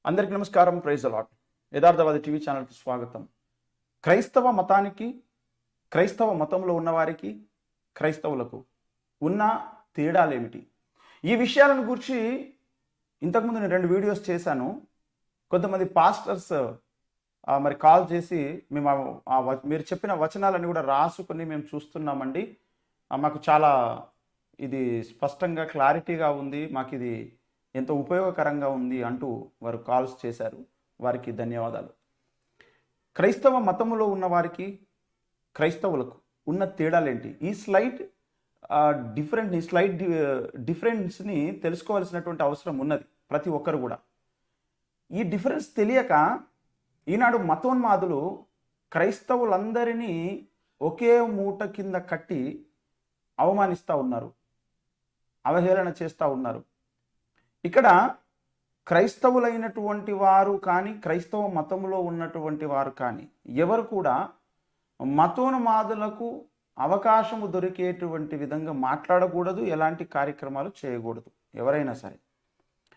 అందరికీ నమస్కారం. Praise the Lord. Yatharthavadi TV ఛానల్కి స్వాగతం. క్రైస్తవ మతానికి, క్రైస్తవ మతంలో ఉన్నవారికి, క్రైస్తవులకు ఉన్న తేడాలేమిటి? ఈ విషయాలను గురించి ఇంతకుముందు నేను 2 వీడియోస్ చేశాను. కొంతమంది పాస్టర్స్ మరి కాల్ చేసి మేము మీరు చెప్పిన వచనాలను కూడా రాసుకొని మేము చూస్తున్నామండి, మాకు చాలా ఇది స్పష్టంగా క్లారిటీగా ఉంది, మాకు ఇది ఎంతో ఉపయోగకరంగా ఉంది అంటూ వారు కాల్స్ చేశారు. వారికి ధన్యవాదాలు. క్రైస్తవ మతంలో ఉన్న వారికి, క్రైస్తవులకు ఉన్న తేడాలేంటి? ఈ స్లైడ్ డిఫరెన్స్ని తెలుసుకోవాల్సినటువంటి అవసరం ఉన్నది ప్రతి ఒక్కరు కూడా. ఈ డిఫరెన్స్ తెలియక ఈనాడు మతోన్మాదులు క్రైస్తవులందరినీ ఒకే మూట కింద కట్టి అవమానిస్తూ ఉన్నారు, అవహేళన చేస్తూ ఉన్నారు. ఇక్కడ క్రైస్తవులైనటువంటి వారు కానీ, క్రైస్తవ మతంలో ఉన్నటువంటి వారు కానీ ఎవరు కూడా మతోన్మాదులకు అవకాశము దొరికేటువంటి విధంగా మాట్లాడకూడదు, ఎలాంటి కార్యక్రమాలు చేయకూడదు ఎవరైనా సరే.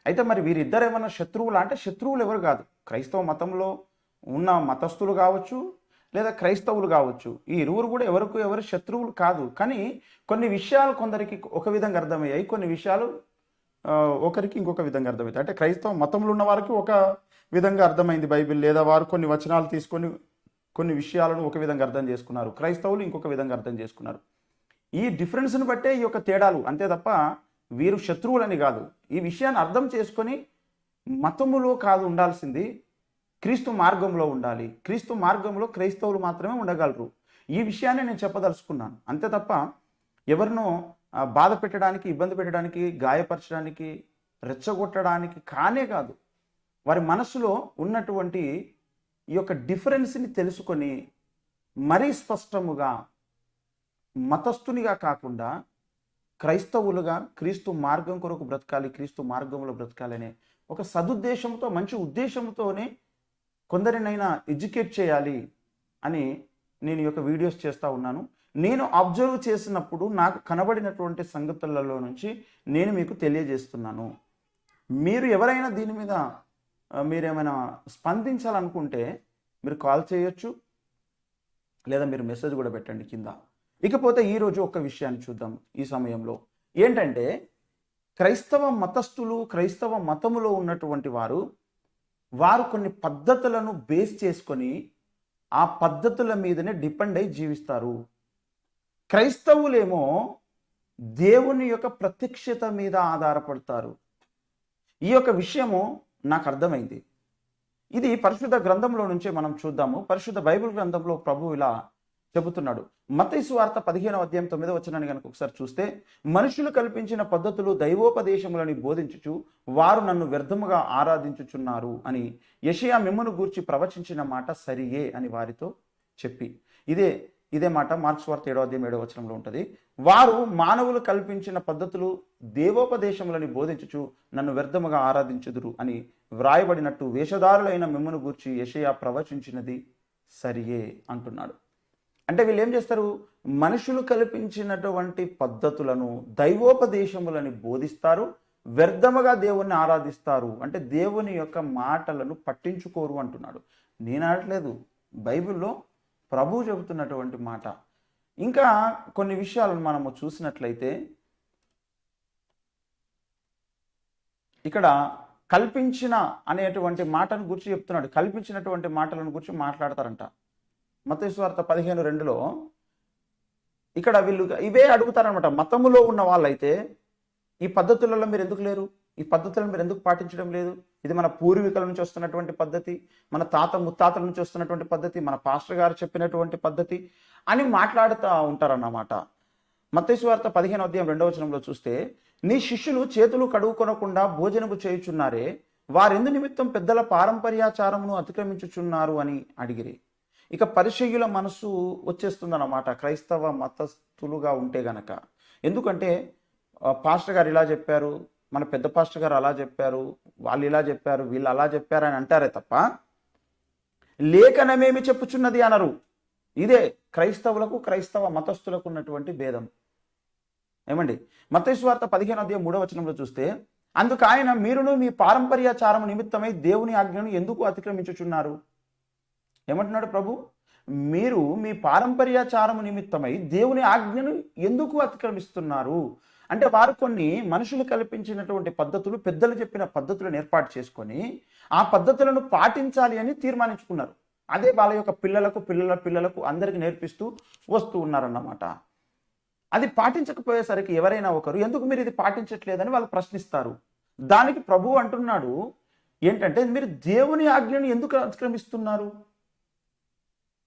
అయితే మరి వీరిద్దరు ఏమన్నా శత్రువులు అంటే శత్రువులు ఎవరు కాదు. క్రైస్తవ మతంలో ఉన్న మతస్థులు కావచ్చు, లేదా క్రైస్తవులు కావచ్చు, ఈ ఇరువురు కూడా ఎవరు శత్రువులు కాదు. కానీ కొన్ని విషయాలు కొందరికి ఒక విధంగా అర్థమయ్యాయి, కొన్ని విషయాలు ఒకరికి ఇంకొక విధంగా అర్థమవుతాయి. అంటే క్రైస్తవ మతంలో ఉన్న వారికి ఒక విధంగా అర్థమైంది బైబిల్, లేదా వారు కొన్ని వచనాలు తీసుకొని కొన్ని విషయాలను ఒక విధంగా అర్థం చేసుకున్నారు, క్రైస్తవులు ఇంకొక విధంగా అర్థం చేసుకున్నారు. ఈ డిఫరెన్స్ని బట్టే ఈ యొక్క తేడాలు, అంతే తప్ప వీరు శత్రువులని కాదు. ఈ విషయాన్ని అర్థం చేసుకొని మతములో కాదు ఉండాల్సింది, క్రీస్తు మార్గంలో ఉండాలి. క్రీస్తు మార్గంలో క్రైస్తవులు మాత్రమే ఉండగలరు. ఈ విషయాన్ని నేను చెప్పదలుచుకున్నాను. అంతే తప్ప ఎవరినో బాధ పెట్టడానికి, ఇబ్బంది పెట్టడానికి, గాయపరచడానికి, రెచ్చగొట్టడానికి కానే కాదు. వారి మనసులో ఉన్నటువంటి ఈ యొక్క డిఫరెన్స్ని తెలుసుకొని మరీ స్పష్టముగా మతస్థునిగా కాకుండా క్రైస్తవులుగా క్రీస్తు మార్గం కొరకు బ్రతకాలి, క్రీస్తు మార్గంలో బ్రతకాలి అనే ఒక సదుద్దేశంతో, మంచి ఉద్దేశంతోనే కొందరినైనా ఎడ్యుకేట్ చేయాలి అని నేను ఈ యొక్క వీడియోస్ చేస్తూ ఉన్నాను. నేను అబ్జర్వ్ చేసినప్పుడు నాకు కనబడినటువంటి సంగతులలో నుంచి నేను మీకు తెలియజేస్తున్నాను. మీరు ఎవరైనా దీని మీద మీరేమైనా స్పందించాలనుకుంటే మీరు కాల్ చేయొచ్చు, లేదా మీరు మెసేజ్ కూడా పెట్టండి కింద. ఇకపోతే ఈరోజు ఒక విషయాన్ని చూద్దాం. ఈ సమయంలో ఏంటంటే, క్రైస్తవ మతస్థులు, క్రైస్తవ మతములో ఉన్నటువంటి వారు కొన్ని పద్ధతులను బేస్ చేసుకొని ఆ పద్ధతుల మీదనే డిపెండ్ అయి జీవిస్తారు. క్రైస్తవులేమో దేవుని యొక్క ప్రత్యక్షత మీద ఆధారపడతారు. ఈ యొక్క విషయము నాకు అర్థమైంది. ఇది పరిశుద్ధ గ్రంథంలో నుంచే మనం చూద్దాము. పరిశుద్ధ బైబిల్ గ్రంథంలో ప్రభువు ఇలా చెబుతున్నాడు. మత్తయి సువార్త 15వ అధ్యాయం 9వ వచనాన్ని కనుక ఒకసారి చూస్తే, మనుషులు కల్పించిన పద్ధతులు దైవోపదేశములని బోధించుచు వారు నన్ను వ్యర్థముగా ఆరాధించుచున్నారు అని యెషయా మిమ్మును గూర్చి ప్రవచించిన మాట సరియే అని వారితో చెప్పి, ఇదే మాట మార్క్స్ వార్త 7వ అధ్యాయం 7వ వచనంలో ఉంటుంది. వారు మానవులు కల్పించిన పద్ధతులు దేవోపదేశములని బోధించుచు నన్ను వ్యర్థముగా ఆరాధించుదురు అని వ్రాయబడినట్టు వేషధారులైన మిమ్మును గూర్చి యెషయా ప్రవచించినది సరియే అంటున్నాడు. అంటే వీళ్ళు ఏం చేస్తారు? మనుషులు కల్పించినటువంటి పద్ధతులను, దైవోపదేశములని బోధిస్తారు, వ్యర్థముగా దేవుణ్ణి ఆరాధిస్తారు. అంటే దేవుని యొక్క మాటలను పట్టించుకోరు అంటున్నాడు. నేను అనట్లేదు, బైబిల్లో ప్రభువు చెబుతున్నటువంటి మాట. ఇంకా కొన్ని విషయాలను మనము చూసినట్లయితే, ఇక్కడ కల్పించిన అనేటువంటి మాటను గురించి చెప్తున్నాడు. కల్పించినటువంటి మాటలను గురించి మాట్లాడతారంట. మత్తయి సువార్త 15:2లో ఇక్కడ వీళ్ళు ఇవే అడుగుతారనమాట. మతములో ఉన్న వాళ్ళైతే ఈ పద్ధతులలో మీరు ఎందుకు లేరు, ఈ పద్ధతులను మీరు ఎందుకు పాటించడం లేదు, ఇది మన పూర్వీకుల నుంచి వస్తున్నటువంటి పద్ధతి, మన ముత్తాతల నుంచి వస్తున్నటువంటి పద్ధతి, మన పాస్టర్ గారు చెప్పినటువంటి పద్ధతి అని మాట్లాడుతూ ఉంటారన్నమాట. మత్తయి సువార్త 15వ అధ్యాయం 2వ వచనంలో చూస్తే, నీ శిష్యులు చేతులు కడుగుకొనకుండా భోజనము చేయుచున్నారే, వారెందు నిమిత్తం పెద్దల పారంపర్యాచారమును అతిక్రమించుచున్నారు అని అడిగిరి. ఇక పరిసయ్యుల మనసు వచ్చేస్తుందన్నమాట క్రైస్తవ మతస్థులుగా ఉంటే గనక. ఎందుకంటే పాస్టర్ గారు ఇలా చెప్పారు, మన పెద్ద పాస్టర్ గారు అలా చెప్పారు, వాళ్ళు ఇలా చెప్పారు, వీళ్ళు అలా చెప్పారు అని అంటారే తప్ప లేఖనమేమి చెప్పుచున్నది అనరు. ఇదే క్రైస్తవులకు, క్రైస్తవ మతస్థులకు ఉన్నటువంటి భేదం. ఏమండి? మత్తయి సువార్త 15వ అధ్యాయం 3వ వచనంలో చూస్తే, అందుకు ఆయన మీరును మీ పారంపర్యాచారము నిమిత్తమై దేవుని ఆజ్ఞను ఎందుకు అతిక్రమించుచున్నారు? ఏమంటున్నాడు ప్రభు? మీరు మీ పారంపర్యాచారము నిమిత్తమై దేవుని ఆజ్ఞను ఎందుకు అతిక్రమిస్తున్నారు? అంటే వారు కొన్ని మనుషులు కల్పించినటువంటి పద్ధతులు, పెద్దలు చెప్పిన పద్ధతులను ఏర్పాటు చేసుకొని ఆ పద్ధతులను పాటించాలి అని తీర్మానించుకున్నారు. అదే వాళ్ళ యొక్క పిల్లలకు అందరికీ నేర్పిస్తూ వస్తూ ఉన్నారన్నమాట. అది పాటించకపోయేసరికి ఎవరైనా ఒకరు ఎందుకు మీరు ఇది పాటించట్లేదని వాళ్ళు ప్రశ్నిస్తారు. దానికి ప్రభు అంటున్నాడు ఏంటంటే, మీరు దేవుని ఆజ్ఞను ఎందుకు అతిక్రమిస్తున్నారు?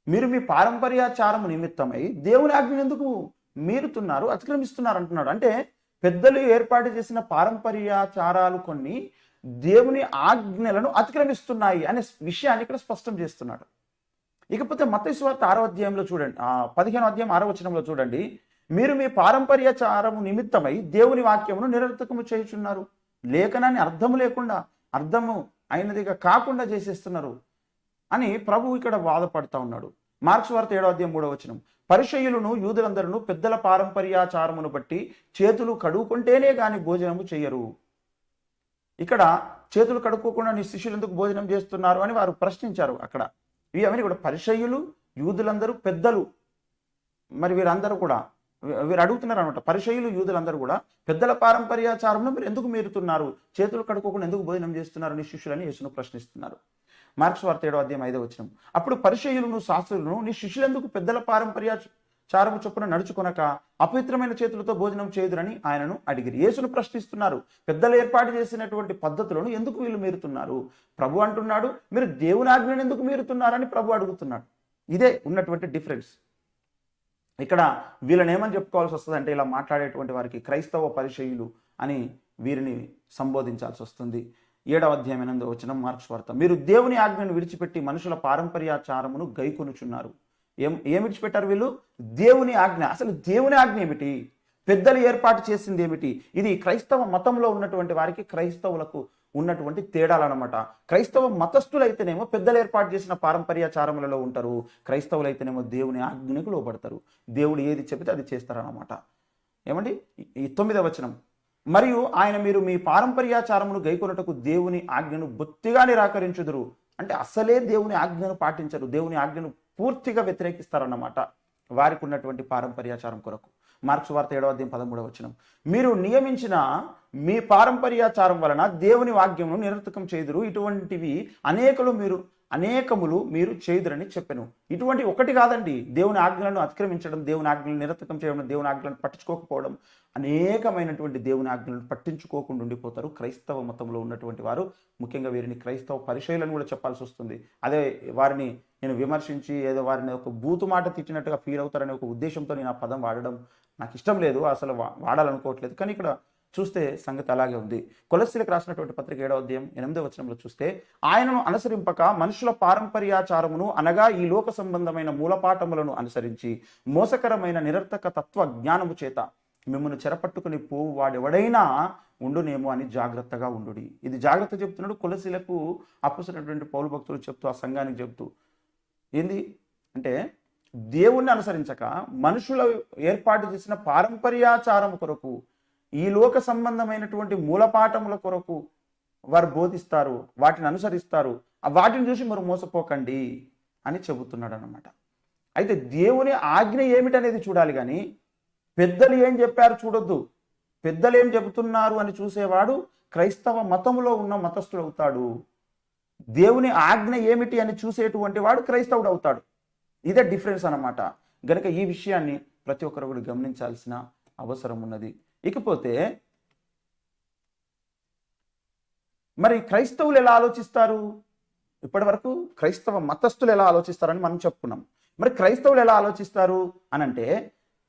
మీరు మీ పారంపర్యాచారము నిమిత్తమై దేవుని ఆజ్ఞను ఎందుకు మీరుతున్నారు, అతిక్రమిస్తున్నారు అంటున్నాడు. అంటే పెద్దలు ఏర్పాటు చేసిన పారంపర్యాచారాలు కొన్ని దేవుని ఆజ్ఞలను అతిక్రమిస్తున్నాయి అనే విషయాన్ని ఇక్కడ స్పష్టం చేస్తున్నాడు. ఇకపోతే మత్తయి సువార్త 6వ అధ్యాయంలో చూడండి, 15వ అధ్యాయం 6వ వచనంలో చూడండి, మీరు మీ పారంపర్యాచారము నిమిత్తమై దేవుని వాక్యమును నిరర్థకము చేయుచున్నారు. లేఖనాన్ని అర్థము లేకుండా, అర్థము అయినదిగా కాకుండా చేసేస్తున్నారు అని ప్రభు ఇక్కడ బాధపడతా ఉన్నాడు. మార్క్స్ వార్త 7వ అధ్యాయం 3వ వచనం, పరిసయ్యులను యూదులందరూ పెద్దల పారంపర్యాచారమును బట్టి చేతులు కడుక్కుంటేనే గాని భోజనము చెయ్యరు. ఇక్కడ చేతులు కడుక్కోకుండా నీ శిష్యులు ఎందుకు భోజనం చేస్తున్నారు అని వారు ప్రశ్నించారు. అక్కడ ఇవన్నీ కూడా పరిసయ్యులు, యూదులందరూ, పెద్దలు, మరి వీరందరూ కూడా వీరు అడుగుతున్నారు అనమాట. పరిసయ్యులు, యూదులందరూ కూడా పెద్దల పారంపర్యాచారంలో మీరు ఎందుకు మీరుతున్నారు, చేతులు కడుక్కోకుండా ఎందుకు భోజనం చేస్తున్నారు నీ శిష్యులని యేసును ప్రశ్నిస్తున్నారు. మార్క్స్ వార్త 7వ అధ్యాయం 5వ వచనం, అప్పుడు పరిసయ్యులను శాస్త్రులను నీ శిష్యులందుకు పెద్దల పారంపర్యాచారము చొప్పున నడుచుకొనక అపవిత్రమైన చేతులతో భోజనం చేయుదురని ఆయనను అడిగిరి. యేసును ప్రశ్నిస్తున్నారు. పెద్దలు ఏర్పాటు చేసినటువంటి పద్ధతులను ఎందుకు వీళ్ళు మీరుతున్నారు? ప్రభు అంటున్నాడు మీరు దేవుని ఆజ్ఞను ఎందుకు మీరుతున్నారని ప్రభు అడుగుతున్నాడు. ఇదే ఉన్నటువంటి డిఫరెన్స్. ఇక్కడ వీళ్ళని ఏమని చెప్పుకోవాల్సి వస్తుంది అంటే, ఇలా మాట్లాడేటువంటి వారికి క్రైస్తవ పరిసయ్యులు అని వీరిని సంబోధించాల్సి వస్తుంది. 7వ అధ్యాయం 8వ వచనం మార్క్స్ వార్త, మీరు దేవుని ఆజ్ఞను విడిచిపెట్టి మనుషుల పారంపర్యాచారమును గైకొనుచున్నారు. ఏం విడిచిపెట్టారు వీళ్ళు? దేవుని ఆజ్ఞ. అసలు దేవుని ఆజ్ఞ ఏమిటి? పెద్దలు ఏర్పాటు చేసింది ఏమిటి? ఇది క్రైస్తవ మతంలో ఉన్నటువంటి వారికి క్రైస్తవులకు ఉన్నటువంటి తేడాలన్నమాట. క్రైస్తవ మతస్థులైతేనేమో పెద్దలు ఏర్పాటు చేసిన పారంపర్యాచారములలో ఉంటారు, క్రైస్తవులైతేనేమో దేవుని ఆజ్ఞకు లోబడతారు. దేవుడు ఏది చెబితే అది చేస్తారన్నమాట. ఏమండి, ఈ 9వ వచనం, మరియు ఆయన మీరు మీ పారంపర్యాచారమును గైకొనుటకు దేవుని ఆజ్ఞను బొత్తిగా నిరాకరించుదురు. అంటే అసలే దేవుని ఆజ్ఞను పాటించరు, దేవుని ఆజ్ఞను పూర్తిగా వ్యతిరేకిస్తారన్నమాట వారికి ఉన్నటువంటి పారంపర్యాచారం కొరకు. మార్క్స్ వార్త 7వ అధ్యాయం 13వ వచనం, మీరు నియమించిన మీ పారంపర్యాచారం వలన దేవుని వాక్యమును నిరర్థకం చేయుదురు. ఇటువంటివి అనేకములు మీరు చేయుదురని చెప్పెను. ఇటువంటి ఒకటి కాదండి, దేవుని ఆజ్ఞలను అతిక్రమించడం, దేవుని ఆజ్ఞలను నిరర్థకం చేయడం, దేవుని ఆజ్ఞలను పట్టించుకోకపోవడం, అనేకమైనటువంటి దేవుని ఆజ్ఞలను పట్టించుకోకుండా ఉండిపోతారు క్రైస్తవ మతంలో ఉన్నటువంటి వారు. ముఖ్యంగా వీరిని క్రైస్తవ పరిచయాలను కూడా చెప్పాల్సి వస్తుంది. అదే వారిని నేను విమర్శించి ఏదో వారిని ఒక బూతు మాట తిట్టినట్టుగా ఫీల్ అవుతారనే ఒక ఉద్దేశంతో నేను ఆ పదం వాడడం నాకు ఇష్టం లేదు, అసలు వాడాలనుకోవట్లేదు. కానీ ఇక్కడ చూస్తే సంగతి అలాగే ఉంది. కొలస్సీలకు రాసినటువంటి పత్రిక 7వ అధ్యాయం 8వ వచనంలో చూస్తే, ఆయనను అనుసరింపక మనుషుల పారంపర్యాచారమును అనగా ఈ లోక సంబంధమైన మూలపాఠములను అనుసరించి మోసకరమైన నిరర్థక తత్వ జ్ఞానము చేత మిమ్మల్ని చెరపట్టుకుని పోవు వాడెవడైనా ఉండునేమో అని జాగ్రత్తగా ఉండు. ఇది జాగ్రత్త చెప్తున్నాడు కొలస్సీలకు అప్పొస్తలుడైనటువంటి పౌలు భక్తులు చెప్తూ, ఆ సంఘానికి చెప్తూ. ఏంది అంటే, దేవుణ్ణి అనుసరించక మనుషుల ఏర్పాటు చేసిన పారంపర్యాచారం కొరకు, ఈ లోక సంబంధమైనటువంటి మూలపాఠముల కొరకు వారు బోధిస్తారు, వాటిని అనుసరిస్తారు. వాటిని చూసి మీరు మోసపోకండి అని చెబుతున్నాడు అన్నమాట. అయితే దేవుని ఆజ్ఞ ఏమిటనేది చూడాలి, కానీ పెద్దలు ఏం చెప్పారు చూడొద్దు. పెద్దలు ఏం చెబుతున్నారు అని చూసేవాడు క్రైస్తవ మతంలో ఉన్న మతస్థుడు అవుతాడు. దేవుని ఆజ్ఞ ఏమిటి అని చూసేటువంటి వాడు క్రైస్తవుడు అవుతాడు. ఇదే డిఫరెన్స్ అన్నమాట. గనుక ఈ విషయాన్ని ప్రతి ఒక్కరు కూడా గమనించాల్సిన అవసరం ఉన్నది. ఇకపోతే మరి క్రైస్తవులు ఎలా ఆలోచిస్తారు? ఇప్పటి వరకు క్రైస్తవ మతస్థులు ఎలా ఆలోచిస్తారని మనం చెప్పుకున్నాం. మరి క్రైస్తవులు ఎలా ఆలోచిస్తారు అనంటే,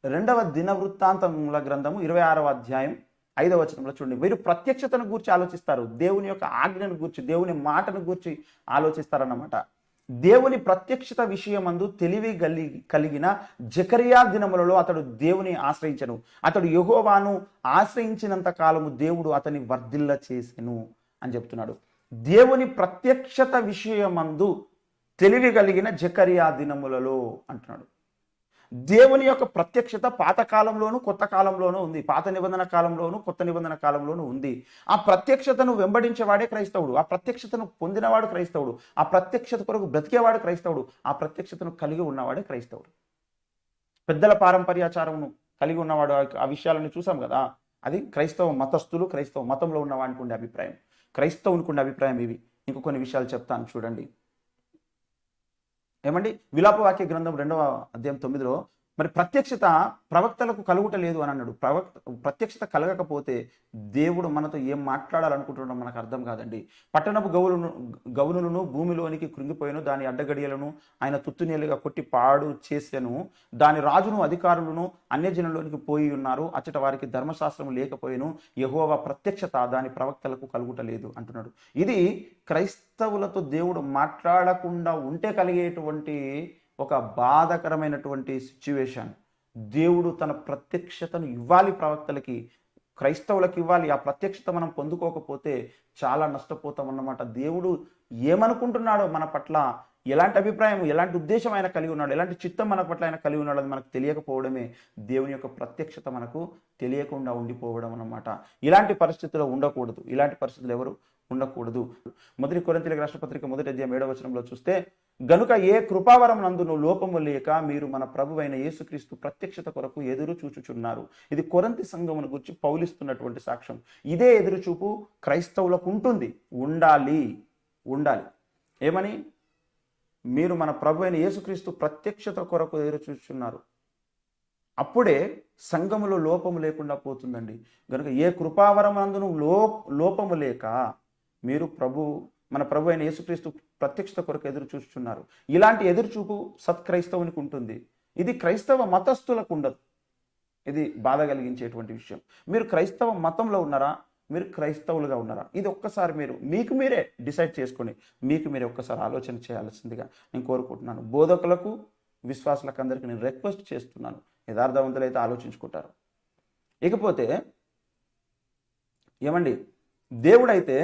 2వ దినవృత్తాంతముల గ్రంథము 26వ అధ్యాయం 5వ వచనంలో చూడండి, వీరు ప్రత్యక్షతను గూర్చి ఆలోచిస్తారు, దేవుని యొక్క ఆజ్ఞను గూర్చి, దేవుని మాటను గూర్చి ఆలోచిస్తారన్నమాట. దేవుని ప్రత్యక్షత విషయమందు తెలివి కలిగిన జకరియా దినములలో అతడు దేవుని ఆశ్రయించను. అతడు యెహోవాను ఆశ్రయించినంత కాలము దేవుడు అతని వర్ధిల్ల చేసెను అని చెప్తున్నాడు. దేవుని ప్రత్యక్షత విషయమందు తెలివి కలిగిన జకరియా దినములలో అంటున్నాడు. దేవుని యొక్క ప్రత్యక్షత పాత కాలంలోను కొత్త కాలంలోనూ ఉంది. పాత నిబంధన కాలంలోను కొత్త నిబంధన కాలంలోనూ ఉంది. ఆ ప్రత్యక్షతను వెంబడించేవాడే క్రైస్తవుడు. ఆ ప్రత్యక్షతను పొందినవాడు క్రైస్తవుడు. ఆ ప్రత్యక్షత కొరకు బ్రతికేవాడు క్రైస్తవుడు. ఆ ప్రత్యక్షతను కలిగి ఉన్నవాడే క్రైస్తవుడు. పెద్దల పారంపర్యాచారమును కలిగి ఉన్నవాడు ఆ విషయాలను చూసాం కదా. అది క్రైస్తవ మతస్థులు, క్రైస్తవ మతంలో ఉన్నవానికి ఉండే అభిప్రాయం. క్రైస్తవునికి ఉండే అభిప్రాయం ఇవి. ఇంకో కొన్ని విషయాలు చెప్తాను చూడండి. ఏమండి, విలాపవాక్య గ్రంథం 2వ అధ్యాయం 9లో మరి ప్రత్యక్షత ప్రవక్తలకు కలుగుట లేదు అని అన్నాడు. ప్రత్యక్షత కలగకపోతే దేవుడు మనతో ఏం మాట్లాడాలనుకుంటున్నాడో మనకు అర్థం కాదండి. పట్టణపు గౌనులను భూమిలోనికి కృంగిపోయాను, దాని అడ్డగడియలను ఆయన తుత్తునీలుగా కొట్టి పాడు చేశాను, దాని రాజును అధికారులను అన్యజనులోనికి పోయి ఉన్నారు, అచ్చట వారికి ధర్మశాస్త్రం లేకపోయాను, యెహోవా ప్రత్యక్షత దాని ప్రవక్తలకు కలుగుట లేదు అంటున్నాడు. ఇది క్రైస్తవులతో దేవుడు మాట్లాడకుండా ఉంటే కలిగేటువంటి ఒక బాధాకరమైనటువంటి సిచ్యువేషన్. దేవుడు తన ప్రత్యక్షతను ఇవ్వాలి ప్రవక్తలకి, క్రైస్తవులకు ఇవ్వాలి. ఆ ప్రత్యక్షత మనం పొందుకోకపోతే చాలా నష్టపోతాం అన్నమాట. దేవుడు ఏమనుకుంటున్నాడో మన పట్ల, ఎలాంటి అభిప్రాయం, ఎలాంటి ఉద్దేశం ఆయన కలిగి ఉన్నాడు, ఎలాంటి చిత్తం మన పట్ల ఆయన కలిగి ఉన్నాడు, అది మనకు తెలియకపోవడమే దేవుని యొక్క ప్రత్యక్షత మనకు తెలియకుండా ఉండిపోవడం అన్నమాట. ఇలాంటి పరిస్థితుల్లో ఉండకూడదు. ఇలాంటి పరిస్థితులు ఎవరు ఉండకూడదు. 1 కొరింథీయులకు రాసిన పత్రిక 1వ అధ్యాయం 7వ వచనంలో చూస్తే, గనుక ఏ కృపావరం నందును లోపము లేక మీరు మన ప్రభువైన యేసుక్రీస్తు ప్రత్యక్షత కొరకు ఎదురు చూచుచున్నారు. ఇది కొరింథీ సంఘమును గురించి పౌలిస్తున్నటువంటి సాక్ష్యం. ఇదే ఎదురుచూపు క్రైస్తవులకు ఉంటుంది, ఉండాలి. ఏమని? మీరు మన ప్రభువైన యేసుక్రీస్తు ప్రత్యక్షత కొరకు ఎదురు చూచుచున్నారు. అప్పుడే సంఘములో లోపము లేకుండా పోతుందండి. కనుక ఏ కృపావరం నందును లోపము లేక మీరు మన ప్రభు అయిన యేసుక్రీస్తు ప్రత్యక్షత కొరకు ఎదురు చూస్తున్నారు. ఇలాంటి ఎదురుచూపు సత్క్రైస్తవునికి ఉంటుంది. ఇది క్రైస్తవ మతస్థులకు ఉండదు. ఇది బాధ కలిగించేటువంటి విషయం. మీరు క్రైస్తవ మతంలో ఉన్నారా, మీరు క్రైస్తవులుగా ఉన్నారా, ఇది ఒక్కసారి మీకు మీరే డిసైడ్ చేసుకొని మీకు మీరే ఒక్కసారి ఆలోచన చేయాల్సిందిగా నేను కోరుకుంటున్నాను. బోధకులకు, విశ్వాసులకు అందరికీ నేను రిక్వెస్ట్ చేస్తున్నాను. యథార్థవంతులైతే ఆలోచించుకుంటారు. ఇకపోతే ఏమండి, దేవుడైతే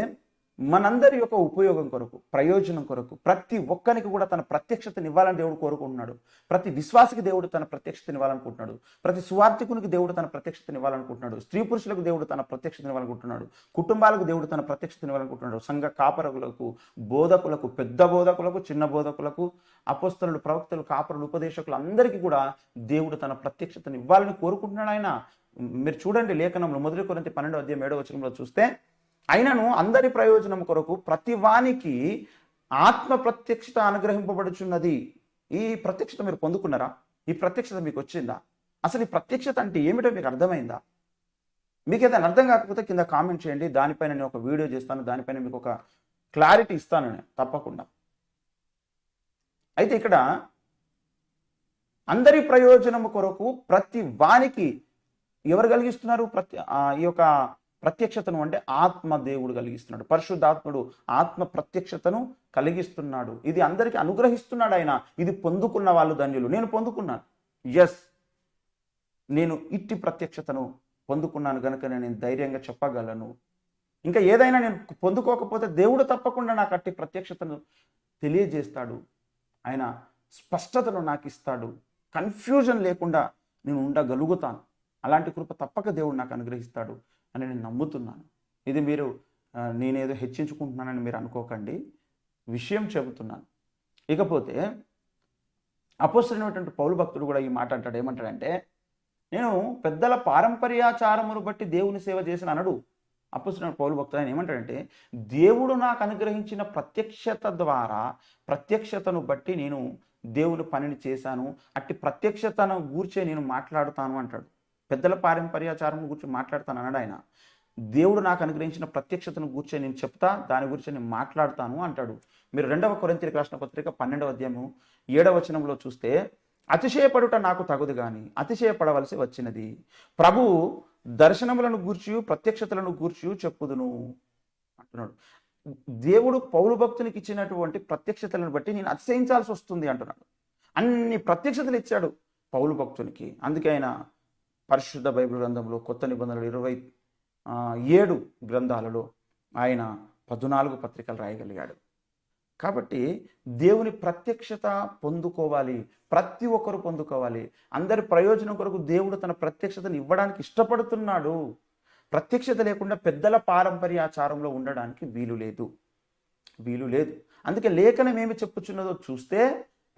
మనందరి యొక్క ఉపయోగం కొరకు, ప్రయోజనం కొరకు ప్రతి ఒక్కరికి కూడా తన ప్రత్యక్షతని ఇవ్వాలని దేవుడు కోరుకుంటున్నాడు. ప్రతి విశ్వాసికి దేవుడు తన ప్రత్యక్షతని ఇవ్వాలనుకుంటున్నాడు. ప్రతి సువార్థికునికి దేవుడు తన ప్రత్యక్షతని ఇవ్వాలనుకుంటున్నాడు. స్త్రీ పురుషులకు దేవుడు తన ప్రత్యక్షతని ఇవ్వాలనుకుంటున్నాడు. కుటుంబాలకు దేవుడు తన ప్రత్యక్షతని ఇవ్వాలనుకుంటున్నాడు. సంఘ కాపరులకు, బోధకులకు, పెద్ద బోధకులకు, చిన్న బోధకులకు, అపోస్తలులు, ప్రవక్తలు, కాపరులు, ఉపదేశకులు అందరికీ కూడా దేవుడు తన ప్రత్యక్షతని ఇవ్వాలని కోరుకుంటున్నాడు ఆయన. మీరు చూడండి లేఖనంలో 1 కొరింథీ 12వ అధ్యాయం 7వ వచనంలో చూస్తే, అయినను అందరి ప్రయోజనం కొరకు ప్రతి వానికి ఆత్మ ప్రత్యక్షత అనుగ్రహింపబడుచున్నది. ఈ ప్రత్యక్షత మీరు పొందుకున్నారా? ఈ ప్రత్యక్షత మీకు వచ్చిందా? అసలు ఈ ప్రత్యక్షత అంటే ఏమిటో మీకు అర్థమైందా? మీకు ఏదైనా అర్థం కాకపోతే కింద కామెంట్ చేయండి. దానిపైన నేను ఒక వీడియో చేస్తాను. దానిపైన మీకు ఒక క్లారిటీ ఇస్తాను నేను తప్పకుండా. అయితే ఇక్కడ అందరి ప్రయోజనము కొరకు ప్రతి వానికి ఎవరు కలిగిస్తున్నారు? ఈ యొక్క ప్రత్యక్షతను అంటే ఆత్మ దేవుడు కలిగిస్తున్నాడు. పరిశుద్ధాత్ముడు ఆత్మ ప్రత్యక్షతను కలిగిస్తున్నాడు. ఇది అందరికీ అనుగ్రహిస్తున్నాడు ఆయన. ఇది పొందుకున్న వాళ్ళు ధన్యులు. నేను పొందుకున్నాను. నేను ఇట్టి ప్రత్యక్షతను పొందుకున్నాను కనుక నేను ధైర్యంగా చెప్పగలను. ఇంకా ఏదైనా నేను పొందుకోకపోతే దేవుడు తప్పకుండా నాకు అట్టి ప్రత్యక్షతను తెలియజేస్తాడు. ఆయన స్పష్టతను నాకు ఇస్తాడు. కన్ఫ్యూజన్ లేకుండా నేను ఉండగలుగుతాను. అలాంటి కృప తప్పక దేవుడు నాకు అనుగ్రహిస్తాడు అని నేను నమ్ముతున్నాను. ఇది మీరు నేనేదో హెచ్చించుకుంటున్నానని మీరు అనుకోకండి, విషయం చెబుతున్నాను. ఇకపోతే అపోస్తలుడైనటువంటి పౌలు భక్తుడు కూడా ఈ మాట అంటాడు. ఏమంటాడంటే, నేను పెద్దల పారంపర్యాచారమును బట్టి దేవుని సేవ చేసిన అనడు. అపోస్తలుడైన పౌలు భక్తుడు ఆయన ఏమంటాడంటే, దేవుడు నాకు అనుగ్రహించిన ప్రత్యక్షత ద్వారా, ప్రత్యక్షతను బట్టి నేను దేవుని పనిని చేశాను. అట్టి ప్రత్యక్షతను గూర్చే నేను మాట్లాడుతాను అంటాడు. పెద్దల పారంపర్యాచారం గురించి మాట్లాడతాను అన్నాడు ఆయన. దేవుడు నాకు అనుగ్రహించిన ప్రత్యక్షతను గురించి నేను చెప్తా, దాని గురించి నేను మాట్లాడతాను అంటాడు. మీరు 2వ కొరింథీయులకు రాసిన పత్రిక 12వ అధ్యాయము 7వ వచనంలో చూస్తే, అతిశయపడుట నాకు తగుదు గాని అతిశయపడవలసి వచ్చినది. ప్రభు దర్శనములను గూర్చి ప్రత్యక్షతలను గూర్చి చెప్పుదును అంటున్నాడు. దేవుడు పౌలు భక్తునికి ఇచ్చినటువంటి ప్రత్యక్షతలను బట్టి నేను అతిశయించాల్సి వస్తుంది అంటున్నాడు. అన్ని ప్రత్యక్షతలు ఇచ్చాడు పౌలు భక్తునికి. అందుకే ఆయన పరిశుద్ధ బైబిల్ గ్రంథంలో కొత్త నిబంధనలు 27 గ్రంథాలలో ఆయన 14 పత్రికలు రాయగలిగాడు. కాబట్టి దేవుని ప్రత్యక్షత పొందుకోవాలి, ప్రతి ఒక్కరు పొందుకోవాలి. అందరి ప్రయోజనం కొరకు దేవుడు తన ప్రత్యక్షతను ఇవ్వడానికి ఇష్టపడుతున్నాడు. ప్రత్యక్షత లేకుండా పెద్దల పారంపర్యాచారంలో ఉండడానికి వీలు లేదు. అందుకే లేఖనం ఏమి చెప్పుచున్నదో చూస్తే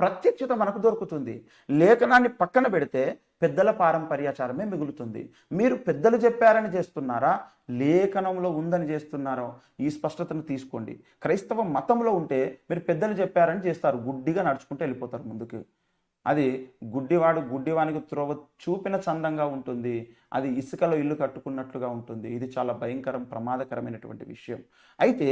ప్రత్యక్షత మనకు దొరుకుతుంది. లేఖనాన్ని పక్కన పెడితే పెద్దల పారంపర్యాచారమే మిగులుతుంది. మీరు పెద్దలు చెప్పారని చేస్తున్నారా, లేఖనంలో ఉందని చేస్తున్నారో ఈ స్పష్టతను తీసుకోండి. క్రైస్తవ మతంలో ఉంటే మీరు పెద్దలు చెప్పారని చేస్తారు, గుడ్డిగా నడుచుకుంటూ వెళ్ళిపోతారు ముందుకు. అది గుడ్డివానికి త్రోవ చూపిన చందంగా ఉంటుంది. అది ఇసుకలో ఇల్లు కట్టుకున్నట్లుగా ఉంటుంది. ఇది చాలా ప్రమాదకరమైనటువంటి విషయం. అయితే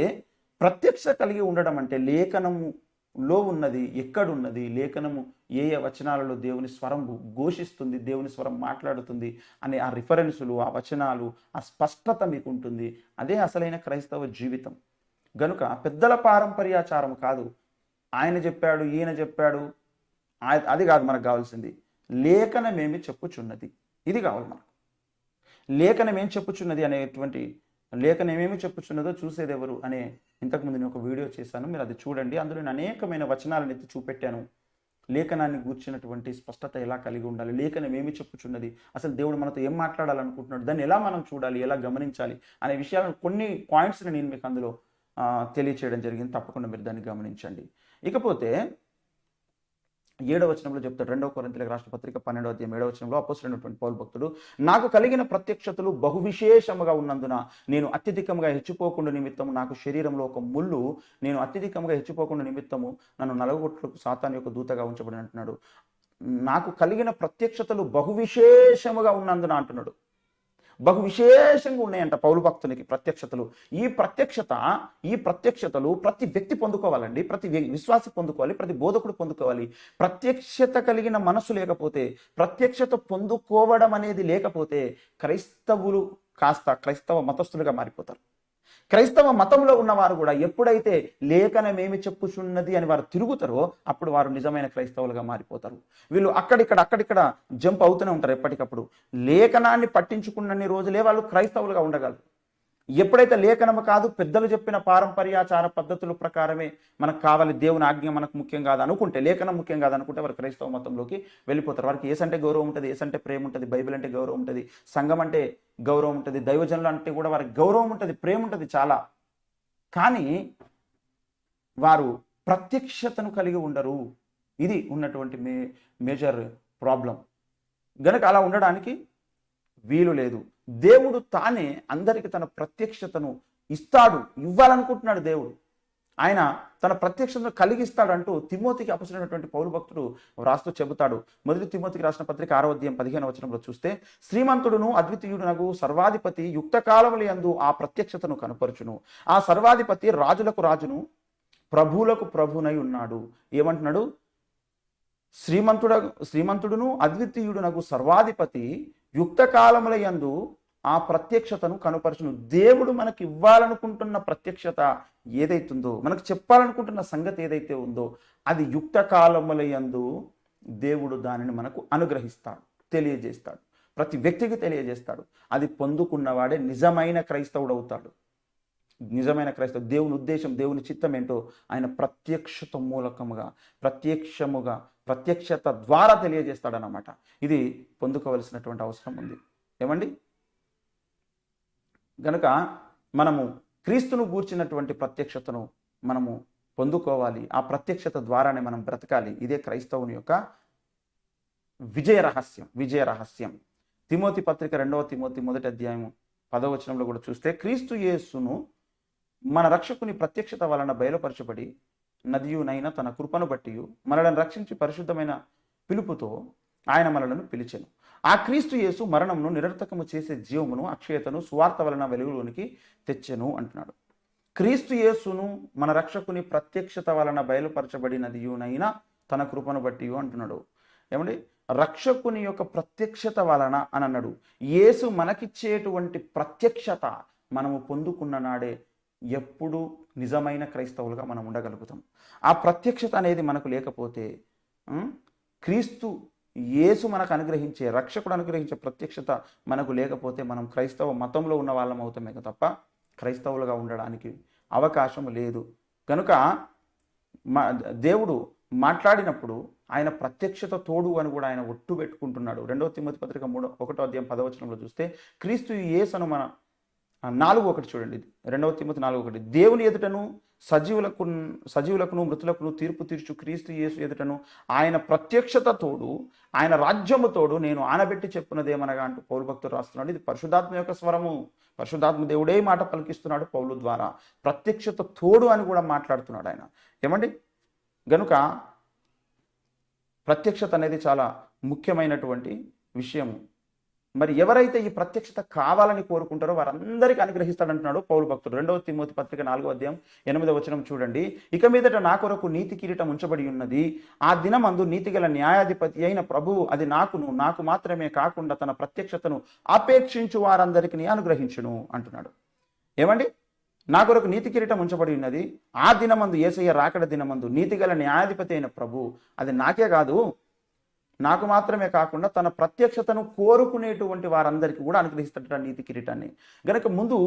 ప్రత్యక్ష కలిగి ఉండడం అంటే లేఖనములో ఉన్నది ఎక్కడున్నది, లేఖనము ఏ వచనాలలో దేవుని స్వరం ఘోషిస్తుంది, దేవుని స్వరం మాట్లాడుతుంది అనే ఆ రిఫరెన్సులు, ఆ వచనాలు, ఆ స్పష్టత మీకు ఉంటుంది. అదే అసలైన క్రైస్తవ జీవితం. గనుక పెద్దల పారంపర్యాచారం కాదు, ఆయన చెప్పాడు, ఈయన చెప్పాడు, అది కాదు మనకు కావాల్సింది. లేఖనమేమి చెప్పుచున్నది, ఇది కావాలి మనకు. లేఖనమేం చెప్పుచున్నది అనేటువంటి, లేఖనమేమి చెప్పుచున్నదో చూసేది ఎవరు అనే ఇంతకుముందు నేను ఒక వీడియో చేశాను, మీరు అది చూడండి. అందులో నేను అనేకమైన వచనాలను ఎత్తి చూపెట్టాను. లేఖనాన్ని గూర్చినటువంటి స్పష్టత ఎలా కలిగి ఉండాలి, లేఖనం ఏమి చెప్పుచున్నది, అసలు దేవుడు మనతో ఏం మాట్లాడాలనుకుంటున్నాడు, దాన్ని ఎలా మనం చూడాలి, ఎలా గమనించాలి అనే విషయాలను కొన్ని పాయింట్స్ని నేను మీకు అందులో తెలియచేయడం జరిగింది. తప్పకుండా మీరు దాన్ని గమనించండి. ఇకపోతే 7వ వచనంలో చెప్తాడు, 2వ కొరింథీయులకు రాసిన పత్రిక 12వ అధ్యాయం 7వ వచనంలో అపోస్తలుడైనటువంటి పౌలు భక్తుడు, నాకు కలిగిన ప్రత్యక్షతలు బహువిశేషముగా ఉన్నందున నేను అత్యధికంగా హెచ్చిపోకుండా నిమిత్తము, నాకు శరీరంలో ఒక ముళ్ళు, నేను అత్యధికంగా హెచ్చిపోకుండా నిమిత్తము నన్ను నలగొట్టుకు సాతాను యొక్క దూతగా ఉంచబడి అంటున్నాడు. నాకు కలిగిన ప్రత్యక్షతలు బహువిశేషముగా ఉన్నందున అంటున్నాడు. బహు విశేషంగా ఉన్నాయంట పౌలు భక్తునికి ప్రత్యక్షతలు. ఈ ప్రత్యక్షతలు ప్రతి వ్యక్తి పొందుకోవాలండి, ప్రతి విశ్వాసి పొందుకోవాలి, ప్రతి బోధకుడు పొందుకోవాలి. ప్రత్యక్షత కలిగిన మనసు లేకపోతే, ప్రత్యక్షత పొందుకోవడం అనేది లేకపోతే క్రైస్తవులు కాస్త క్రైస్తవ మతస్థులుగా మారిపోతారు. క్రైస్తవ మతంలో ఉన్నవారు కూడా ఎప్పుడైతే లేఖనమేమి చెప్పుచున్నది అని వారు తిరుగుతారో అప్పుడు వారు నిజమైన క్రైస్తవులుగా మారిపోతారు. వీళ్ళు అక్కడిక్కడ జంప్ అవుతూనే ఉంటారు ఎప్పటికప్పుడు. లేఖనాన్ని పట్టించుకున్నన్ని రోజులే వాళ్ళు క్రైస్తవులుగా ఉండగలరు. ఎప్పుడైతే లేఖనము కాదు, పెద్దలు చెప్పిన పారంపర్యాచార పద్ధతుల ప్రకారమే మనకు కావాలి, దేవుని ఆజ్ఞ మనకు ముఖ్యం కాదు అనుకుంటే, లేఖనం ముఖ్యం కాదు అనుకుంటే వారు క్రైస్తవ మతంలోకి వెళ్ళిపోతారు. వారికి ఏసంటే గౌరవం ఉంటుంది, ఏసంటే ప్రేమ ఉంటుంది, బైబిల్ అంటే గౌరవం ఉంటుంది, సంఘం అంటే గౌరవం ఉంటుంది, దైవజనులు అంటే కూడా వారికి గౌరవం ఉంటుంది, ప్రేమ ఉంటుంది చాలా. కానీ వారు ప్రత్యక్షతను కలిగి ఉండరు. ఇది ఉన్నటువంటి మేజర్ ప్రాబ్లం. గనుక అలా ఉండడానికి వీలు లేదు. దేవుడు తానే అందరికి తన ప్రత్యక్షతను ఇవ్వాలనుకుంటున్నాడు. దేవుడు ఆయన తన ప్రత్యక్షతను కలిగిస్తాడంటూ తిమోతికి అపొస్తలుడైనటువంటి పౌలు భక్తుడు రాస్తూ చెబుతాడు. 1 తిమోతికి రాసిన పత్రిక 6వ అధ్యాయం 15వ వచనంలో చూస్తే, శ్రీమంతుడును అద్వితీయుడునగు సర్వాధిపతి యుక్త కాలముల యందు ఆ ప్రత్యక్షతను కనపరుచును. ఆ సర్వాధిపతి రాజులకు రాజును ప్రభువులకు ప్రభునై ఉన్నాడు. ఏమంటున్నాడు? శ్రీమంతుడును అద్వితీయుడునగు సర్వాధిపతి యుక్త కాలముల యందు ఆ ప్రత్యక్షతను కనుపరచును. దేవుడు మనకి ఇవ్వాలనుకుంటున్న ప్రత్యక్షత ఏదైతుందో, మనకు చెప్పాలనుకుంటున్న సంగతి ఏదైతే ఉందో అది యుక్త కాలముల యందు దేవుడు దానిని మనకు అనుగ్రహిస్తాడు, తెలియజేస్తాడు, ప్రతి వ్యక్తికి తెలియజేస్తాడు. అది పొందుకున్నవాడే నిజమైన క్రైస్తవుడు అవుతాడు. నిజమైన క్రైస్తవుడు దేవుని ఉద్దేశం, దేవుని చిత్తం ఏంటో ఆయన ప్రత్యక్షత మూలకముగా, ప్రత్యక్షత ద్వారా తెలియజేస్తాడనమాట. ఇది పొందుకోవలసినటువంటి అవసరం ఉంది. ఏమండి? గనుక మనము క్రీస్తును గూర్చినటువంటి ప్రత్యక్షతను మనము పొందుకోవాలి. ఆ ప్రత్యక్షత ద్వారానే మనం బ్రతకాలి. ఇదే క్రైస్తవుని యొక్క విజయ రహస్యం. తిమోతి పత్రిక 2వ తిమోతి 1వ అధ్యాయం 10వ వచనంలో కూడా చూస్తే, క్రీస్తు యేసును మన రక్షకుని ప్రత్యక్షత వలన బయలుపరచబడి నదియునైన తన కృపను బట్టి మనలను రక్షించి పరిశుద్ధమైన పిలుపుతో ఆయన మనలను పిలిచెను. ఆ క్రీస్తు యేసు మరణమును నిరర్థకము చేసే జీవమును అక్షయతను సువార్త వలన వెలుగులోనికి తెచ్చెను అంటున్నాడు. క్రీస్తు యేసును మన రక్షకుని ప్రత్యక్షత వలన బయలుపరచబడినదియునైనా తన కృపను బట్టి అంటున్నాడు. ఏమండి? రక్షకుని యొక్క ప్రత్యక్షత వలన అని అన్నాడు. యేసు మనకిచ్చేటువంటి ప్రత్యక్షత మనము పొందుకున్న నాడే ఎప్పుడు నిజమైన క్రైస్తవులుగా మనం ఉండగలుగుతాం. ఆ ప్రత్యక్షత అనేది మనకు లేకపోతే, క్రీస్తు యేసు మనకు అనుగ్రహించే, రక్షకుడు అనుగ్రహించే ప్రత్యక్షత మనకు లేకపోతే మనం క్రైస్తవ మతంలో ఉన్న వాళ్ళం అవుతామే తప్ప క్రైస్తవులుగా ఉండడానికి అవకాశం లేదు. కనుక మా దేవుడు మాట్లాడినప్పుడు ఆయన ప్రత్యక్షత తోడు అని కూడా ఆయన ఒట్టు పెట్టుకుంటున్నాడు. 2 తిమోతి పత్రిక 1వ అధ్యాయం 10వ వచనంలో చూస్తే క్రీస్తు యేసును మన 4:1 చూడండి. 2 తిమోతి 4:1 దేవుని ఎదుటను సజీవులకును మృతులకును తీర్పు తీర్చు క్రీస్తు యేసు ఎదుటను ఆయన ప్రత్యక్షత తోడు ఆయన రాజ్యము తోడు నేను ఆనబెట్టి చెప్పున్నదేమనగా అంటూ పౌలు భక్తుడు రాస్తున్నాడు. ఇది పరిశుద్ధాత్మ యొక్క స్వరము. పరిశుద్ధాత్మ దేవుడే మాట పలికిస్తున్నాడు పౌలు ద్వారా. ప్రత్యక్షత తోడు అని కూడా మాట్లాడుతున్నాడు ఆయన. ఏమండి, గనుక ప్రత్యక్షత అనేది చాలా ముఖ్యమైనటువంటి విషయము. మరి ఎవరైతే ఈ ప్రత్యక్షత కావాలని కోరుకుంటారో వారందరికీ అనుగ్రహిస్తాడంటున్నాడు పౌలు భక్తుడు. 2 తిమోతి పత్రిక 4వ అధ్యాయం 8వ వచనం చూడండి. ఇక మీదట నా కొరకు నీతి కిరీటం ఉంచబడి ఉన్నది. ఆ దినమందు నీతిగల న్యాయాధిపతి అయిన ప్రభువు అది నాకు మాత్రమే కాకుండా తన ప్రత్యక్షతను అపేక్షించు వారందరికీ అనుగ్రహించును అంటున్నాడు. ఏమండి, నా కొరకు నీతి కిరీటం ఉంచబడి ఉన్నది. ఆ దినమందు, యేసయ్య రాకడ దినమందు నీతిగల న్యాయాధిపతి అయిన ప్రభు అది నాకే కాదు, నాకు మాత్రమే కాకుండా తన ప్రత్యక్షతను కోరుకునేటువంటి వారందరికీ కూడా అనుగ్రహిస్తాడట నీతి కిరీటాన్ని. గనక ముందు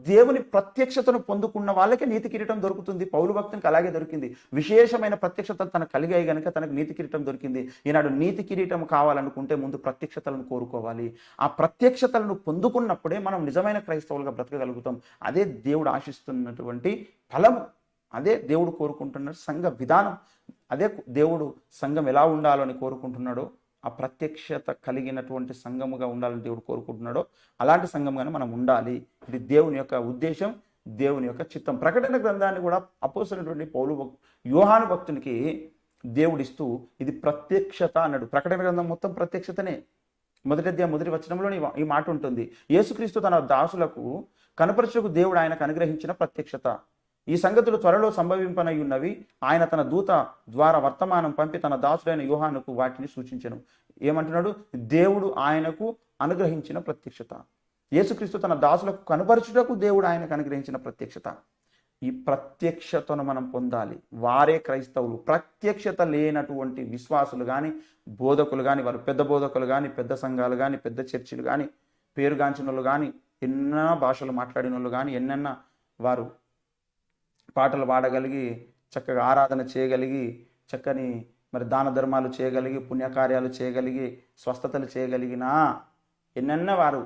దేవుని ప్రత్యక్షతను పొందుకున్న వాళ్ళకే నీతి కిరీటం దొరుకుతుంది. పౌలు భక్తునికి అలాగే దొరికింది. విశేషమైన ప్రత్యక్షతలు తనకు కలిగాయి గనక తనకు నీతి కిరీటం దొరికింది. ఈనాడు నీతి కిరీటం కావాలనుకుంటే ముందు ప్రత్యక్షతలను కోరుకోవాలి. ఆ ప్రత్యక్షతలను పొందుకున్నప్పుడే మనం నిజమైన క్రైస్తవులుగా బ్రతకగలుగుతాం. అదే దేవుడు ఆశిస్తున్నటువంటి ఫలము. అదే దేవుడు కోరుకుంటున్న సంఘ విధానం. అదే దేవుడు సంఘం ఎలా ఉండాలని కోరుకుంటున్నాడో, ఆ ప్రత్యక్షత కలిగినటువంటి సంఘముగా ఉండాలని దేవుడు కోరుకుంటున్నాడో అలాంటి సంఘంగానే మనం ఉండాలి. ఇది దేవుని యొక్క ఉద్దేశం, దేవుని యొక్క చిత్తం. ప్రకటన గ్రంథాన్ని కూడా అపోస్తలుడైనటువంటి యోహాను భక్తునికి దేవుడిస్తూ ఇది ప్రత్యక్షత అన్నాడు. ప్రకటన గ్రంథం మొత్తం ప్రత్యక్షతనే. 1వ అధ్యాయం 1వ వచనంలోనే ఈ మాట ఉంటుంది. యేసుక్రీస్తు తన దాసులకు కనపరచుటకు దేవుడు ఆయనకు అనుగ్రహించిన ప్రత్యక్షత. ఈ సంగతులు త్వరలో సంభవింపనై ఉన్నవి. ఆయన తన దూత ద్వారా వర్తమానం పంపి తన దాసుడైన యోహానుకు వాటిని సూచించెను. ఏమంటున్నాడు? దేవుడు ఆయనకు అనుగ్రహించిన ప్రత్యక్షత. యేసుక్రీస్తు తన దాసులకు కనపరచుటకు దేవుడు ఆయనకు అనుగ్రహించిన ప్రత్యక్షత. ఈ ప్రత్యక్షతను మనం పొందాలి. వారే క్రైస్తవులు. ప్రత్యక్షత లేనటువంటి విశ్వాసులు కానీ, బోధకులు కానీ, వారు పెద్ద బోధకులు కానీ, పెద్ద సంఘాలు కానీ, పెద్ద చర్చిలు కానీ, పేరుగాంచిన వాళ్ళు కానీ, ఎన్నో భాషలు మాట్లాడిన వాళ్ళు కానీ, ఎన్నెన్న వారు పాటలు పాడగలిగి, చక్కగా ఆరాధన చేయగలిగి, చక్కని మరి దాన ధర్మాలు చేయగలిగి, పుణ్యకార్యాలు చేయగలిగి, స్వస్థతలు చేయగలిగినా, ఎన్నెన్న వారు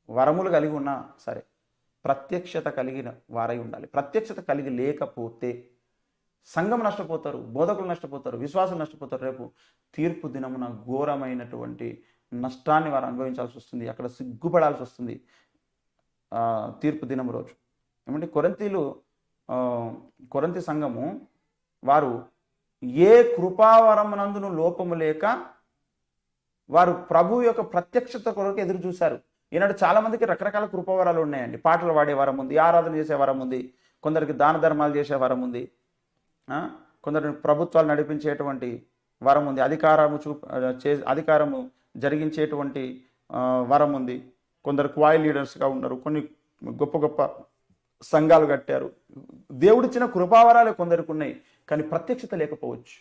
వరములు కలిగి ఉన్నా సరే ప్రత్యక్షత కలిగిన వారై ఉండాలి. ప్రత్యక్షత కలిగి లేకపోతే సంఘం నష్టపోతారు, బోధకులు నష్టపోతారు, విశ్వాసులు నష్టపోతారు. రేపు తీర్పు దినమున ఘోరమైనటువంటి నష్టాన్ని వారు అనుభవించాల్సి వస్తుంది. అక్కడ సిగ్గుపడాల్సి వస్తుంది తీర్పు దినం రోజు. ఏమంటే కొరింథీ సంఘము వారు ఏ కృపావరమునందును లోపము లేక వారు ప్రభు యొక్క ప్రత్యక్షత కొరకు ఎదురు చూశారు. ఈనాడు చాలా మందికి రకరకాల కృపావరాలు ఉన్నాయండి. పాటలు పాడే వరం ఉంది, ఆరాధన చేసే వరం ఉంది, కొందరికి దాన ధర్మాలు చేసే వరం ఉంది, కొందరిని ప్రభుత్వాలు నడిపించేటువంటి వరం ఉంది, అధికారము జరిగించేటువంటి వరం ఉంది. కొందరు క్వాయి లీడర్స్గా ఉన్నారు, కొన్ని గొప్ప గొప్ప సంఘాలు కట్టారు. దేవుడిచ్చిన కృపావరాలే కొందరికి ఉన్నాయి, కానీ ప్రత్యక్షత లేకపోవచ్చు.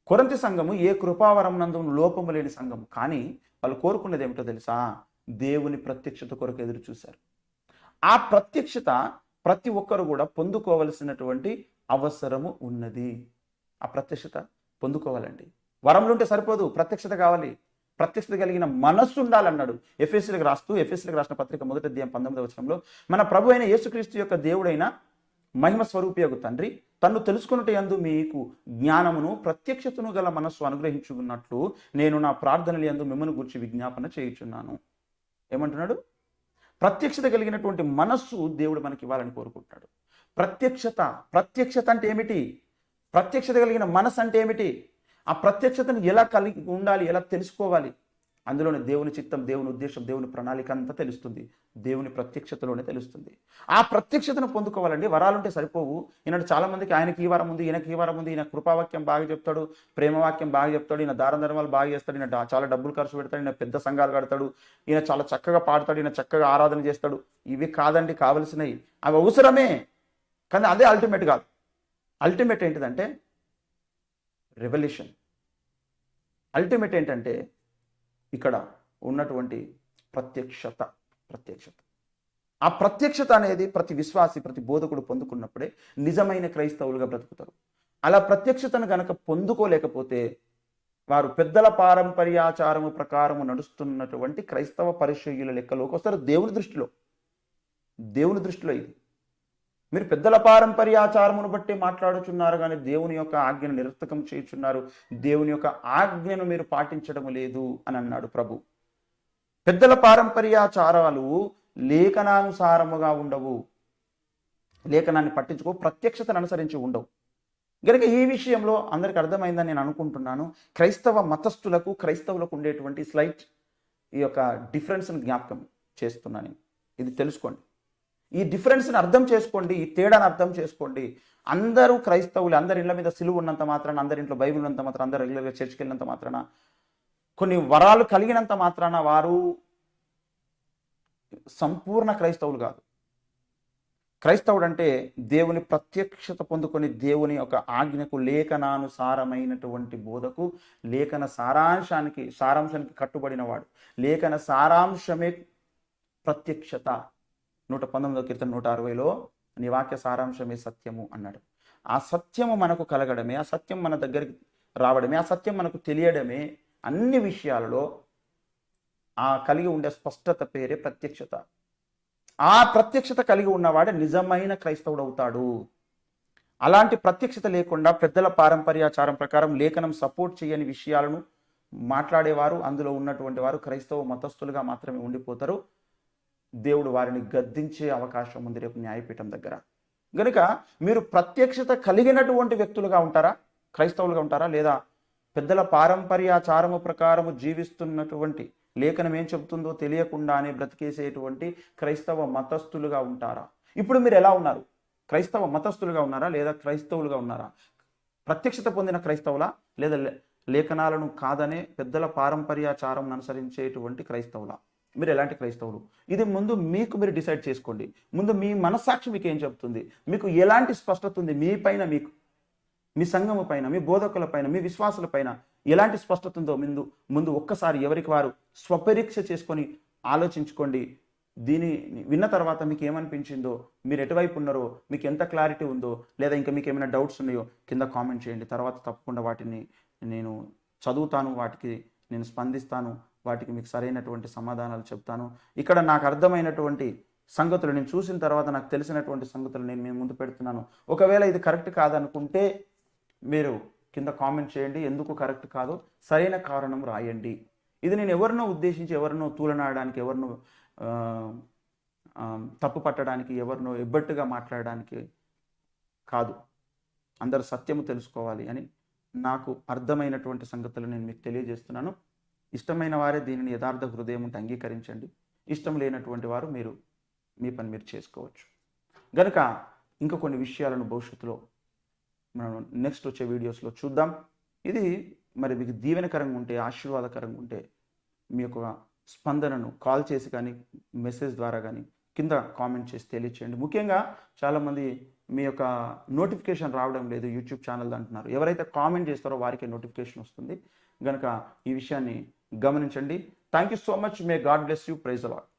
కొరింథీ సంఘము ఏ కృపావరం నందు లోపము లేని సంఘము. కానీ వాళ్ళు కోరుకున్నది ఏమిటో తెలుసా? దేవుని ప్రత్యక్షత కొరకు ఎదురు చూశారు. ఆ ప్రత్యక్షత ప్రతి ఒక్కరు కూడా పొందుకోవలసినటువంటి అవసరము ఉన్నది. ఆ ప్రత్యక్షత పొందుకోవాలండి. వరములుంటే సరిపోదు, ప్రత్యక్షత కావాలి. ప్రత్యక్షత కలిగిన మనస్సు ఉండాలన్నాడు ఎఫెసీయులకు రాసిన పత్రిక 1వ అధ్యాయం 19వ వచనంలో, మన ప్రభు అయిన యేసుక్రీస్తు యొక్క దేవుడైన మహిమ స్వరూపియగు తండ్రి తన్ను తెలుసుకొనుట యందు మీకు జ్ఞానమును ప్రత్యక్షతను గల మనస్సు అనుగ్రహించుకున్నట్లు నేను నా ప్రార్థనల యందు మిమ్మల్ని గురించి విజ్ఞాపన చేయుచున్నాను. ఏమంటున్నాడు? ప్రత్యక్షత కలిగినటువంటి మనస్సు దేవుడు మనకి ఇవ్వాలని కోరుకుంటున్నాడు. ప్రత్యక్షత అంటే ఏమిటి? ప్రత్యక్షత కలిగిన మనస్సు అంటే ఏమిటి? ఆ ప్రత్యక్షతను ఎలా కలిగి ఉండాలి, ఎలా తెలుసుకోవాలి? అందులోనే దేవుని చిత్తం, దేవుని ఉద్దేశం, దేవుని ప్రణాళిక అంతా తెలుస్తుంది. దేవుని ప్రత్యక్షతలోనే తెలుస్తుంది. ఆ ప్రత్యక్షతను పొందుకోవాలండి. వరాలుంటే సరిపోవు. ఈనాడు చాలా మందికి ఆయనకి ఈ వరం ఉంది, ఈయనకి ఈ వరం ఉంది, ఈయన కృపావాక్యం బాగా చెప్తాడు, ప్రేమవాక్యం బాగా చెప్తాడు, ఈయన దాన ధర్మాలు బాగా చేస్తాడు, ఈయన చాలా డబ్బులు ఖర్చు పెడతాడు, ఈయన పెద్ద సంఘాలు కడతాడు, ఈయన చాలా చక్కగా పాడతాడు, ఈయన చక్కగా ఆరాధన చేస్తాడు. ఇవి కాదండి కావలసినవి. అవి అవసరమే, కానీ అదే అల్టిమేట్ కాదు. అల్టిమేట్ ఏంటిదంటే రెవల్యూషన్. అల్టిమేట్ ఏంటంటే ఇక్కడ ఉన్నటువంటి ప్రత్యక్షత. ఆ ప్రత్యక్షత అనేది ప్రతి విశ్వాసి, ప్రతి బోధకుడు పొందుకున్నప్పుడే నిజమైన క్రైస్తవులుగా బ్రతుకుతారు. అలా ప్రత్యక్షతను గనక పొందుకోలేకపోతే వారు పెద్దల పారంపర్యాచారము ప్రకారము నడుస్తున్నటువంటి క్రైస్తవ పరిచర్యల లెక్కలోకి వస్తారు. దేవుని దృష్టిలో ఇది. మీరు పెద్దల పారంపర్యాచారమును బట్టి మాట్లాడుచున్నారు కానీ దేవుని యొక్క ఆజ్ఞను నిరర్థకం చేయుచున్నారు, దేవుని యొక్క ఆజ్ఞను మీరు పాటించడం లేదు అని అన్నాడు ప్రభు. పెద్దల పారంపర్యాచారాలు లేఖనానుసారముగా ఉండవు, లేఖనాన్ని పట్టించుకో, ప్రత్యక్షతను అనుసరించి ఉండవు. గనుక ఈ విషయంలో అందరికి అర్థమైందని నేను అనుకుంటున్నాను. క్రైస్తవ మతస్థులకు క్రైస్తవులకు ఉండేటువంటి స్లైట్ ఈ యొక్క డిఫరెన్స్ని జ్ఞాపకం చేస్తున్నాను. ఇది తెలుసుకోండి, ఈ డిఫరెన్స్ని అర్థం చేసుకోండి, ఈ తేడాను అర్థం చేసుకోండి. అందరూ క్రైస్తవులు, అందరి ఇళ్ళ మీద సిలువ ఉన్నంత మాత్రాన, అందరి ఇంట్లో బైబిల్ ఉన్నంత మాత్రాన, అందరు రెగ్యులర్గా చర్చికి వెళ్ళినంత మాత్రాన, కొన్ని వరాలు కలిగినంత మాత్రాన వారు సంపూర్ణ క్రైస్తవులు కాదు. క్రైస్తవుడు అంటే దేవుని ప్రత్యక్షత పొందుకొని దేవుని యొక్క ఆజ్ఞకు లేఖనానుసారమైనటువంటి బోధకు, లేఖన సారాంశానికి కట్టుబడిన వాడు. లేఖన సారాంశమే ప్రత్యక్షత. 119వ కీర్తన 160లో నీ వాక్య సారాంశమే సత్యము అన్నాడు. ఆ సత్యము మనకు కలగడమే, ఆ సత్యం మన దగ్గరికి రావడమే, ఆ సత్యం మనకు తెలియడమే అన్ని విషయాలలో ఆ కలిగి ఉండే స్పష్టత పేరే ప్రత్యక్షత. ఆ ప్రత్యక్షత కలిగి ఉన్నవాడే నిజమైన క్రైస్తవుడు అవుతాడు. అలాంటి ప్రత్యక్షత లేకుండా పెద్దల పారంపర్యాచారం ప్రకారం లేఖనం సపోర్ట్ చేయని విషయాలను మాట్లాడేవారు, అందులో ఉన్నటువంటి వారు క్రైస్తవ మతస్థులుగా మాత్రమే ఉండిపోతారు. దేవుడు వారిని గద్దించే అవకాశం ఉంది రేపు న్యాయపీఠం దగ్గర. గనుక మీరు ప్రత్యక్షత కలిగినటువంటి వ్యక్తులుగా ఉంటారా, క్రైస్తవులుగా ఉంటారా, లేదా పెద్దల పారంపర్యాచారము ప్రకారము జీవిస్తున్నటువంటి, లేఖనం ఏం చెబుతుందో తెలియకుండానే బ్రతికేసేటువంటి క్రైస్తవ మతస్థులుగా ఉంటారా? ఇప్పుడు మీరు ఎలా ఉన్నారు? క్రైస్తవ మతస్థులుగా ఉన్నారా లేదా క్రైస్తవులుగా ఉన్నారా? ప్రత్యక్షత పొందిన క్రైస్తవులా లేదా లేఖనాలను కాదనే పెద్దల పారంపర్యాచారం అనుసరించేటువంటి క్రైస్తవులా? మీరు ఎలాంటి క్రైస్తవులు? ఇది ముందు మీకు మీరు డిసైడ్ చేసుకోండి. ముందు మీ మనస్సాక్షి మీకు ఏం చెప్తుంది, మీకు ఎలాంటి స్పష్టత ఉంది మీ పైన, మీకు మీ సంఘము పైన, మీ బోధకుల పైన, మీ విశ్వాసుల పైన ఎలాంటి స్పష్టత ఉందో ముందు ఒక్కసారి ఎవరికి వారు స్వపరీక్ష చేసుకొని ఆలోచించుకోండి. దీని విన్న తర్వాత మీకు ఏమనిపించిందో, మీరు ఎటువైపు ఉన్నారో, మీకు ఎంత క్లారిటీ ఉందో, లేదా ఇంకా మీకు ఏమైనా డౌట్స్ ఉన్నాయో కింద కామెంట్ చేయండి. తర్వాత తప్పకుండా వాటిని నేను చదువుతాను, వాటికి నేను స్పందిస్తాను, వాటికి మీకు సరైనటువంటి సమాధానాలు చెప్తాను. ఇక్కడ నాకు అర్థమైనటువంటి సంగతులు, నేను చూసిన తర్వాత నాకు తెలిసినటువంటి సంగతులు నేను మీ ముందు పెడుతున్నాను. ఒకవేళ ఇది కరెక్ట్ కాదనుకుంటే మీరు కింద కామెంట్ చేయండి. ఎందుకు కరెక్ట్ కాదో సరైన కారణం రాయండి. ఇది నేను ఎవరినో ఉద్దేశించి, ఎవరినో తూలనాడడానికి, ఎవరినో తప్పు పట్టడానికి, ఎవరినో ఎబ్బట్టుగా మాట్లాడడానికి కాదు. అందరు సత్యము తెలుసుకోవాలి అని నాకు అర్థమైనటువంటి సంగతులు నేను మీకు తెలియజేస్తున్నాను. ఇష్టమైన వారే దీనిని యథార్థ హృదయం ఉంటే అంగీకరించండి. ఇష్టం లేనటువంటి వారు మీరు మీ పని మీరు చేసుకోవచ్చు. గనుక ఇంకా కొన్ని విషయాలను భవిష్యత్తులో మనం నెక్స్ట్ వచ్చే వీడియోస్లో చూద్దాం. ఇది మరి మీకు దీవెనకరంగా ఉంటే, ఆశీర్వాదకరంగా ఉంటే మీ యొక్క స్పందనను కాల్ చేసి కానీ మెసేజ్ ద్వారా కానీ కింద కామెంట్ చేసి తెలియచేయండి. ముఖ్యంగా చాలామంది మీ యొక్క నోటిఫికేషన్ రావడం లేదు యూట్యూబ్ ఛానల్ అంటున్నారు. ఎవరైతే కామెంట్ చేస్తారో వారికి నోటిఫికేషన్ వస్తుంది. కనుక ఈ విషయాన్ని గమనించండి. Thank you so much. May God bless you. Praise the lord.